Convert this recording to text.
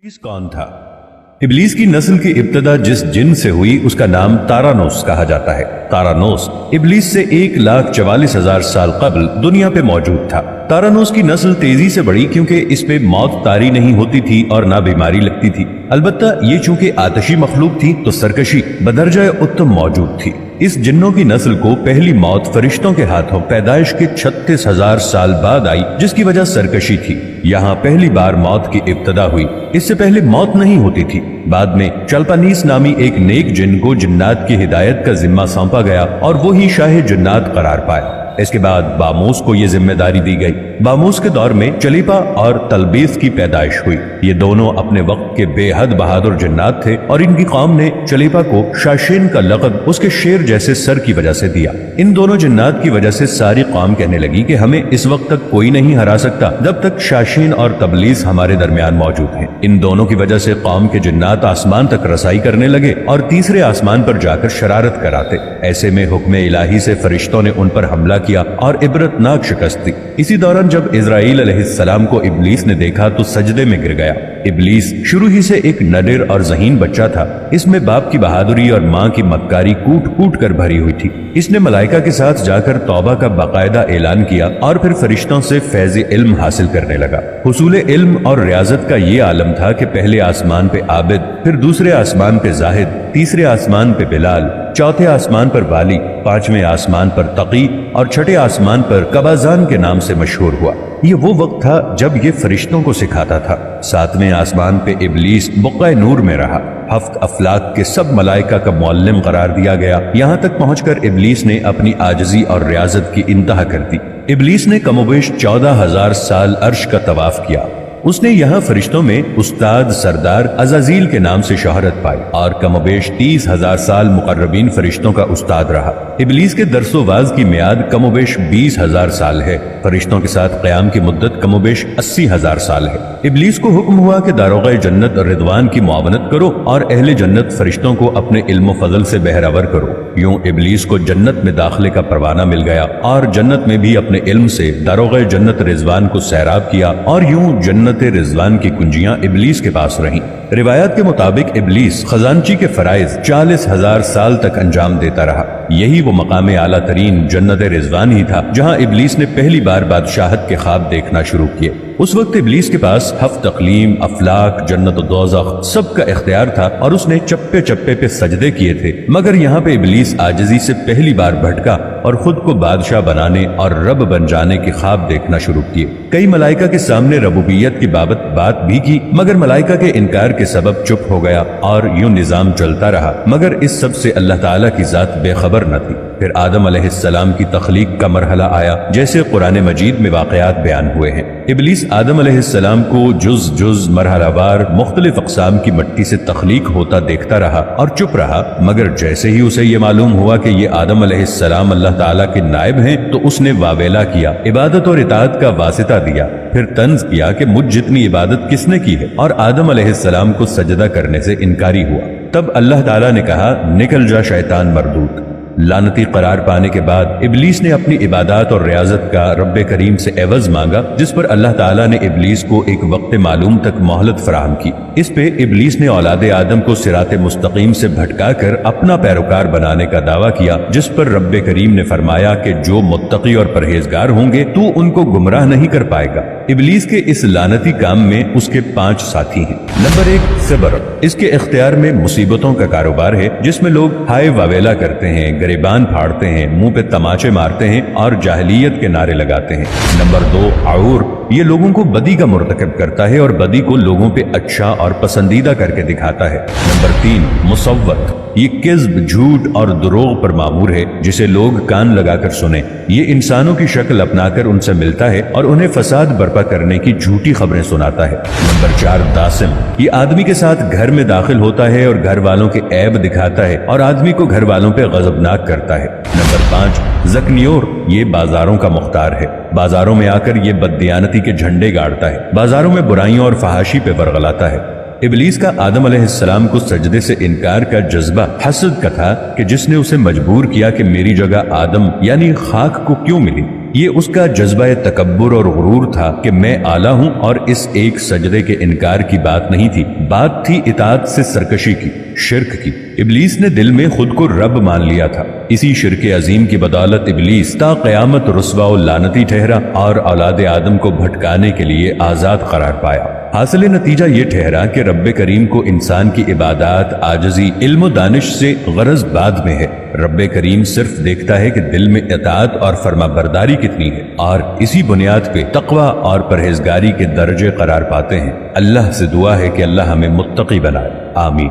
इब्लीस कौन था? इब्लीस की नस्ल की इब्तदा जिस जिन से हुई उसका नाम तारानोस कहा जाता है। तारानोस इब्लीस से 1,44,000 साल कबल दुनिया पे मौजूद था। तारानोस की नस्ल तेजी से बढ़ी क्योंकि इस पे मौत तारी नहीं होती थी और ना बीमारी लगती थी। अलबत्ता ये चूंकि आतशी मखलूक थी तो सरकशी बदरजा उत्तम मौजूद थी। इस जिन्नों की नस्ल को पहली मौत फरिश्तों के हाथों पैदाइश के 36,000 साल बाद आई, जिसकी वजह सरकशी थी। यहाँ पहली बार मौत की इब्तदा हुई। इससे पहले मौत नहीं होती थी। बाद में चलपानीस नामी एक नेक जिन को जिन्नात की हिदायत का जिम्मा सौंपा गया और वो ही शाह जिन्नात करार पाया। इसके बाद बामूस को ये जिम्मेदारी दी गई। बामूस के दौर में चलीपा और तलबीस की पैदाइश हुई। ये दोनों अपने वक्त के बेहद बहादुर जिन्नात थे और इनकी कौम ने चलीपा को शाशीन का लक़ब उसके शेर जैसे सर की वजह से दिया। इन दोनों जिन्नात की वजह से सारी कौम कहने लगी कि हमें इस वक्त तक कोई नहीं हरा सकता जब तक शाशीन और तबलीस हमारे दरमियान मौजूद हैं। इन दोनों की वजह से कौम के जिन्नात आसमान तक रसाई करने लगे और तीसरे आसमान पर जाकर शरारत कराते। ऐसे में हुक्म इलाही से फरिश्तों ने उन पर हमला किया और इबरतनाक शिकस्त दी। इसी दौरान जब इजराइल अलैहिस्सलाम को इब्लीस ने देखा तो सजदे में गिर गया। इब्लीस शुरू ही से एक नडिर और ज़हीन बच्चा था। इसमें बाप की बहादुरी और माँ की मक्कारी कूट कूट कर भरी हुई थी। इसने मलाइका के साथ जाकर तौबा का बाकायदा ऐलान किया और फिर फरिश्तों से फैज़ इल्म हासिल करने लगा। हुसूल इल्म और रियाजत का ये आलम था कि पहले आसमान पे आबिद, फिर दूसरे आसमान पे जाहिद, तीसरे आसमान पे बिलाल, चौथे आसमान पर वाली, पांचवें आसमान पर तकी और छठे आसमान पर कबाजान के नाम से मशहूर हुआ। ये वो वक्त था जब ये फरिश्तों को सिखाता था। सातवें आसमान पे इब्लीस बुक़्क़ा नूर में रहा। हफ्त अफलाक के सब मलाइका का मुअल्लिम करार दिया गया। यहाँ तक पहुंचकर इब्लीस ने अपनी आजिज़ी और रियाजत की इंतहा कर दी। इब्लीस ने कमोबेश 14,000 साल अर्श का तवाफ किया। उसने यहाँ फरिश्तों में उस्ताद सरदार अज़ाज़ील के नाम से शोहरत पाई और कमोबेश 30,000 साल मुक़र्रबीन फरिश्तों का उस्ताद रहा। इब्लीस के दरसो वाज की मियाद कमोबेश 20,000 साल है। फरिश्तों के साथ क़याम की मुद्दत कमोबेश 80,000 साल है। इब्लीस को हुक्म हुआ कि दारोग़े जन्नत रिदवान की मुआवनत करो और अहले जन्नत फरिश्तों को अपने इल्म फजल से बहरावर करो। यूं इब्लीस को जन्नत में दाखिले का परवाना मिल गया और जन्नत में भी अपने इल्म से दारोग़े जन्नत रिजवान को सैराब किया और यूं जन्नत रिजवान की कुंजियां इब्लीस के पास रहीं। रिवायत के मुताबिक इब्लीस खजानची के फराइज 40,000 साल तक अंजाम देता रहा। यही वो मकाम आला तरीन जन्नत रिजवान ही था जहां इब्लीस ने पहली बार बादशाहत के ख्वाब देखना शुरू किए। उस वक्त इब्लीस के पास हफ्त तकलीम, अफलाक, जन्नत और दोज़ख सबका इख्तियार था और उसने चप्पे चप्पे पे सजदे किए थे। मगर यहाँ पे इब्लीस आजिज़ी से पहली बार भटका और खुद को बादशाह बनाने और रब बन जाने के ख्वाब देखना शुरू किए। कई मलाइका के सामने रबूबियत की बात भी की, मगर मलाइका के इनकार के सबब चुप हो गया और यूं निजाम चलता रहा। मगर इस सब से अल्लाह ताला की जात बेखबर न थी। फिर आदम अलैहिस्सलाम की तख्लीक का मरहला आया, जैसे कुरान मजीद में वाक़यात बयान हुए हैं। इब्लीस आदम अलैहिस्सलाम को जुज जुज मरहलावार मुख्तलिफ अक़साम की मिट्टी से तख्लीक होता देखता रहा और चुप रहा। मगर जैसे ही उसे ये मालूम हुआ कि ये आदम अलैहिस्सलाम अल्लाह ताला के नायब हैं तो उसने वावेला किया, इबादत और इताअत का वासिता दिया। फिर तंज किया कि मुझ जितनी इबादत किसने की है, और आदम अलैहिस्सलाम को सजदा करने से इनकारी हुआ। तब अल्लाह ताला ने कहा, निकल जा शैतान मरदूद। लानती करार पाने के बाद इब्लीस ने अपनी इबादत और रियाजत का रब करीम से एवज मांगा, जिस पर अल्लाह ताला ने इब्लीस को एक वक्त मालूम तक मोहलत फराहम की। इस पे इब्लीस ने औलाद आदम को सिराते मुस्तकीम से भटकाकर अपना पैरोकार बनाने का दावा किया, जिस पर रब करीम ने फरमाया कि जो मुत्तकी और परहेजगार होंगे तू उनको गुमराह नहीं कर पाएगा। इब्लीस के इस लानती काम में उसके 5 साथी हैं। नंबर 1 सब्र। इसके इख्तियार में मुसीबतों का कारोबार है, जिसमें लोग हाय वावेला करते हैं, गरिबान फाड़ते हैं, मुंह पे तमाचे मारते हैं और जाहिलियत के नारे लगाते हैं। नंबर 2 आऊर। ये लोगों को बदी का मुर्तकब करता है और बदी को लोगों पे अच्छा और पसंदीदा करके दिखाता है। नंबर 3 मुसव्वत। ये किज़्ब, झूठ और दुरोग पर मामूर है, जिसे लोग कान लगाकर सुने। ये इंसानों की शक्ल अपनाकर उनसे मिलता है और उन्हें फसाद बर्पा करने की झूठी खबरें सुनाता है। नंबर 4 दासिम। ये आदमी के साथ घर में दाखिल होता है और घर वालों के ऐब दिखाता है और आदमी को घर वालों पे गजबनाक करता है। नंबर 5 ज़कनियोर। ये बाजारों का मुख्तार है। बाजारों में आकर ये बददियानती के झंडे गाड़ता है। बाजारों में बुराइयों और फहाशी पे वर्गलाता है। इब्लीस का आदम अलैहिस्सलाम को सजदे से इनकार का जज्बा हसद का था कि जिसने उसे मजबूर किया कि मेरी जगह आदम यानी खाक को क्यों मिली। یہ اس کا جذبہ تکبر اور غرور تھا کہ میں اعلیٰ ہوں، اور اس ایک سجدے کے انکار کی بات نہیں تھی، بات تھی اطاعت سے سرکشی کی، شرک کی۔ ابلیس نے دل میں خود کو رب مان لیا تھا۔ اسی شرک عظیم کی بدولت ابلیس تا قیامت رسوا و لعنتی ٹھہرا اور اولاد آدم کو بھٹکانے کے لیے آزاد قرار پایا۔ حاصل نتیجہ یہ ٹھہرا کہ رب کریم کو انسان کی عبادات، عاجزی، علم و دانش سے غرض بعد میں ہے۔ رب کریم صرف دیکھتا ہے کہ دل میں اطاعت اور فرما برداری کتنی ہے، اور اسی بنیاد پہ تقوی اور پرہیزگاری کے درجے قرار پاتے ہیں۔ اللہ سے دعا ہے کہ اللہ ہمیں متقی بنائے، آمین۔